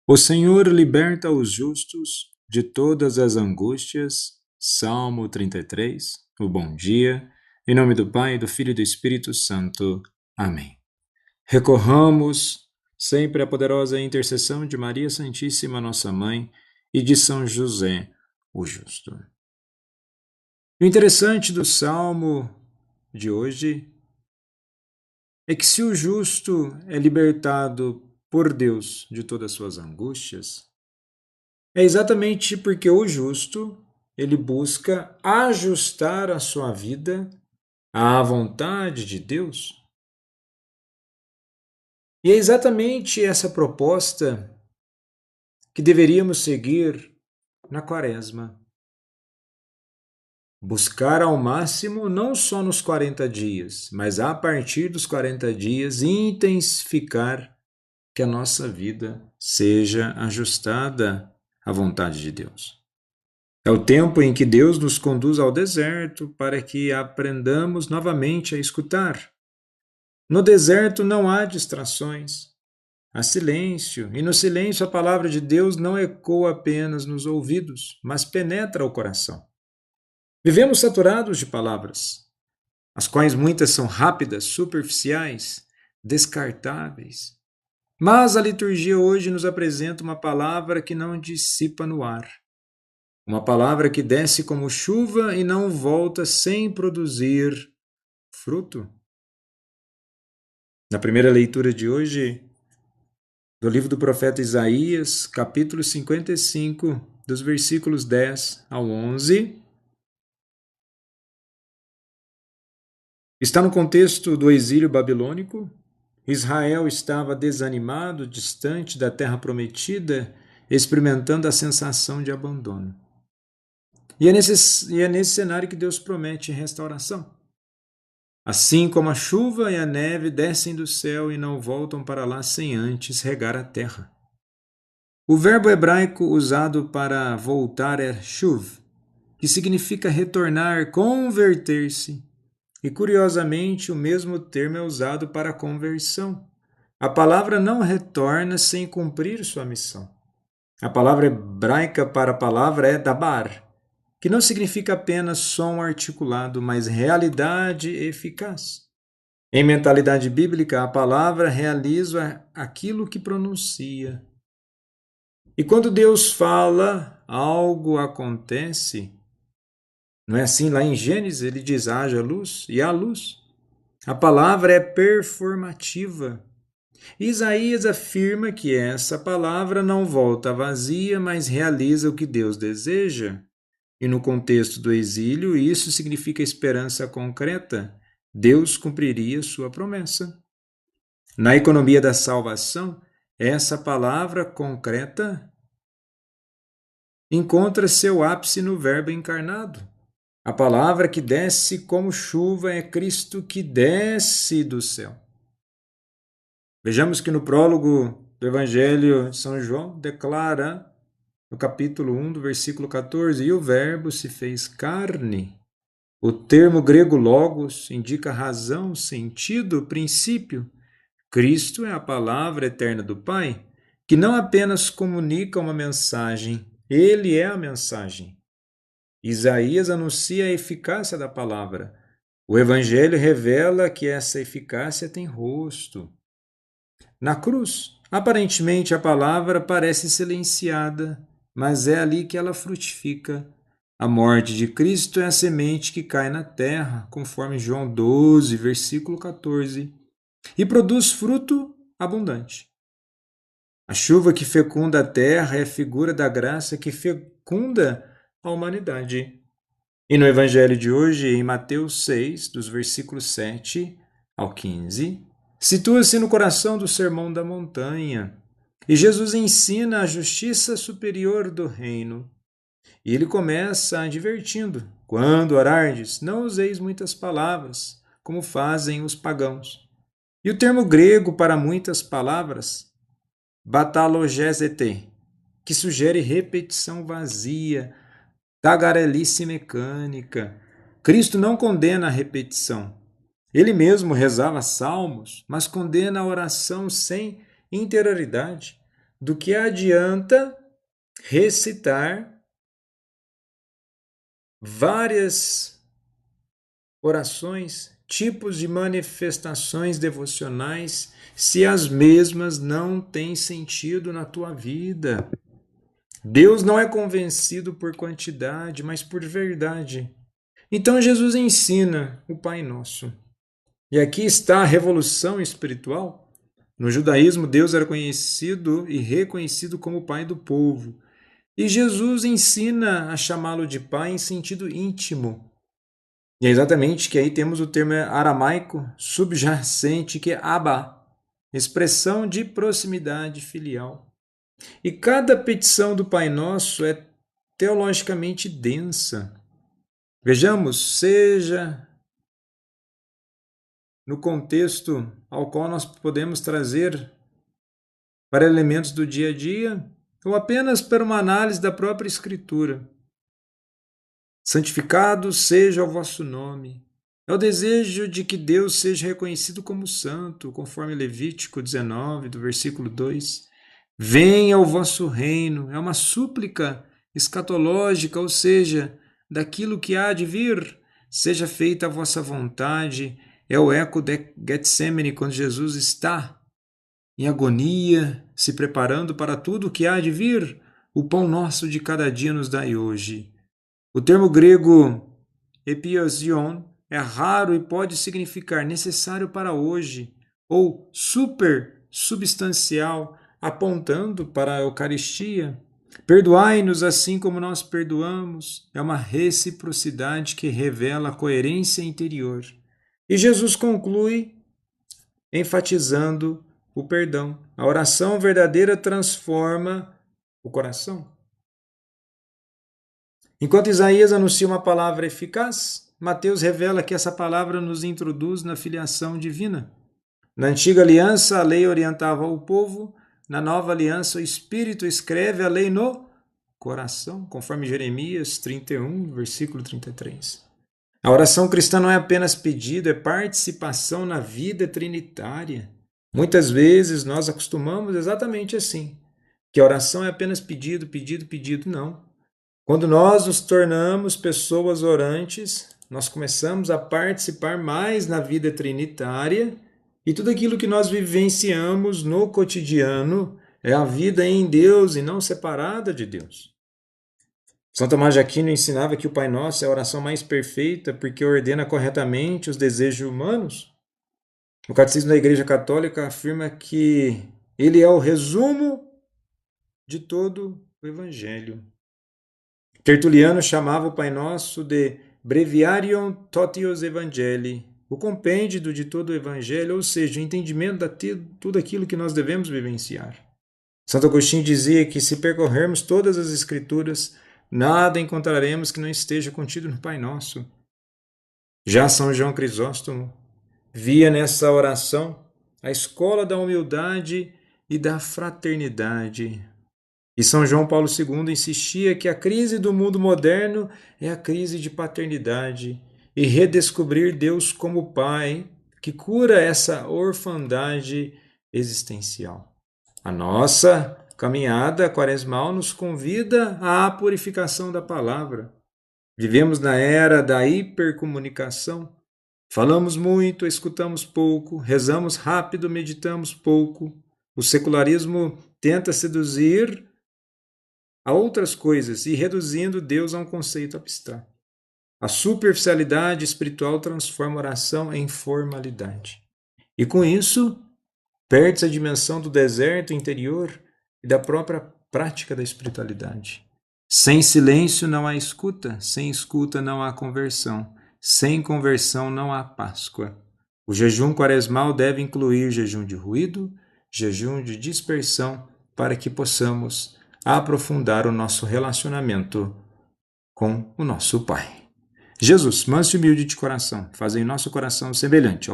O Senhor liberta os justos de todas as angústias. Salmo 33. O bom dia. Em nome do Pai, do Filho e do Espírito Santo. Amém. Recorramos sempre à poderosa intercessão de Maria Santíssima, nossa Mãe, e de São José, o justo. O interessante do Salmo de hoje é que se o justo é libertado por Deus de todas as suas angústias, é exatamente porque o justo, ele busca ajustar a sua vida à vontade de Deus. E é exatamente essa proposta que deveríamos seguir na Quaresma. Buscar ao máximo, não só nos 40 dias, mas a partir dos 40 dias, intensificar que a nossa vida seja ajustada à vontade de Deus. É o tempo em que Deus nos conduz ao deserto para que aprendamos novamente a escutar. No deserto não há distrações, há silêncio, e no silêncio a palavra de Deus não ecoa apenas nos ouvidos, mas penetra o coração. Vivemos saturados de palavras, as quais muitas são rápidas, superficiais, descartáveis. Mas a liturgia hoje nos apresenta uma palavra que não dissipa no ar. Uma palavra que desce como chuva e não volta sem produzir fruto. Na primeira leitura de hoje, do livro do profeta Isaías, capítulo 55, dos versículos 10 ao 11, está no contexto do exílio babilônico. Israel estava desanimado, distante da terra prometida, experimentando a sensação de abandono. E é nesse cenário que Deus promete restauração. Assim como a chuva e a neve descem do céu e não voltam para lá sem antes regar a terra. O verbo hebraico usado para voltar é shuv, que significa retornar, converter-se. E curiosamente, o mesmo termo é usado para conversão. A palavra não retorna sem cumprir sua missão. A palavra hebraica para a palavra é dabar, que não significa apenas som articulado, mas realidade eficaz. Em mentalidade bíblica, a palavra realiza aquilo que pronuncia. E quando Deus fala, algo acontece. Não é assim? Lá em Gênesis ele diz: haja luz e há luz. A palavra é performativa. Isaías afirma que essa palavra não volta vazia, mas realiza o que Deus deseja. E no contexto do exílio, isso significa esperança concreta. Deus cumpriria sua promessa. Na economia da salvação, essa palavra concreta encontra seu ápice no Verbo encarnado. A palavra que desce como chuva é Cristo que desce do céu. Vejamos que no prólogo do Evangelho de São João declara, no capítulo 1, do versículo 14, e o Verbo se fez carne. O termo grego logos indica razão, sentido, princípio. Cristo é a palavra eterna do Pai, que não apenas comunica uma mensagem, ele é a mensagem. Isaías anuncia a eficácia da palavra. O Evangelho revela que essa eficácia tem rosto. Na cruz, aparentemente a palavra parece silenciada, mas é ali que ela frutifica. A morte de Cristo é a semente que cai na terra, conforme João 12, versículo 14, e produz fruto abundante. A chuva que fecunda a terra é a figura da graça que fecunda a humanidade. E no Evangelho de hoje, em Mateus 6, dos versículos 7 ao 15, situa-se no coração do Sermão da Montanha. E Jesus ensina a justiça superior do reino. E ele começa advertindo: quando orardes, não useis muitas palavras, como fazem os pagãos. E o termo grego para muitas palavras, batalogésete, que sugere repetição vazia, tagarelice mecânica. Cristo não condena a repetição. Ele mesmo rezava salmos, mas condena a oração sem interioridade. do que adianta recitar várias orações, tipos de manifestações devocionais, se as mesmas não têm sentido na tua vida. Deus não é convencido por quantidade, mas por verdade. Então Jesus ensina o Pai Nosso. E aqui está a revolução espiritual. No judaísmo, Deus era conhecido e reconhecido como o Pai do povo. E Jesus ensina a chamá-lo de Pai em sentido íntimo. E é exatamente que aí temos o termo aramaico subjacente, que é Abba, expressão de proximidade filial. E cada petição do Pai Nosso é teologicamente densa. Vejamos, seja no contexto ao qual nós podemos trazer para elementos do dia a dia, ou apenas para uma análise da própria Escritura. Santificado seja o vosso nome. É o desejo de que Deus seja reconhecido como santo, conforme Levítico 19, do versículo 2. Venha o vosso reino. É uma súplica escatológica, ou seja, daquilo que há de vir. Seja feita a vossa vontade. É o eco de Getsemane, quando Jesus está em agonia, se preparando para tudo o que há de vir. O pão nosso de cada dia nos dai hoje. O termo grego epiosion é raro e pode significar necessário para hoje, ou super substancial, apontando para a Eucaristia. Perdoai-nos assim como nós perdoamos. É uma reciprocidade que revela a coerência interior. E Jesus conclui enfatizando o perdão. A oração verdadeira transforma o coração. Enquanto Isaías anuncia uma palavra eficaz, Mateus revela que essa palavra nos introduz na filiação divina. Na antiga aliança, a lei orientava o povo. Na nova aliança, o Espírito escreve a lei no coração, conforme Jeremias 31, versículo 33. A oração cristã não é apenas pedido, é participação na vida trinitária. Muitas vezes nós acostumamos exatamente assim, que a oração é apenas pedido, pedido, pedido. Não. Quando nós nos tornamos pessoas orantes, nós começamos a participar mais na vida trinitária e tudo aquilo que nós vivenciamos no cotidiano é a vida em Deus e não separada de Deus. São Tomás de Aquino ensinava que o Pai Nosso é a oração mais perfeita porque ordena corretamente os desejos humanos. O Catecismo da Igreja Católica afirma que ele é o resumo de todo o Evangelho. Tertuliano chamava o Pai Nosso de Breviarium Totius Evangelii, o compêndio de todo o Evangelho, ou seja, o entendimento de tudo aquilo que nós devemos vivenciar. Santo Agostinho dizia que se percorrermos todas as Escrituras, nada encontraremos que não esteja contido no Pai Nosso. Já São João Crisóstomo via nessa oração a escola da humildade e da fraternidade. E São João Paulo II insistia que a crise do mundo moderno é a crise de paternidade e redescobrir Deus como Pai, que cura essa orfandade existencial. A nossa caminhada quaresmal nos convida à purificação da palavra. Vivemos na era da hipercomunicação. Falamos muito, escutamos pouco, rezamos rápido, meditamos pouco. O secularismo tenta seduzir a outras coisas e reduzindo Deus a um conceito abstrato. A superficialidade espiritual transforma a oração em formalidade. E com isso, perde-se a dimensão do deserto interior e da própria prática da espiritualidade. Sem silêncio não há escuta, sem escuta não há conversão, sem conversão não há Páscoa. O jejum quaresmal deve incluir jejum de ruído, jejum de dispersão, para que possamos aprofundar o nosso relacionamento com o nosso Pai. Jesus, manso e humilde de coração, fazei nosso coração semelhante ao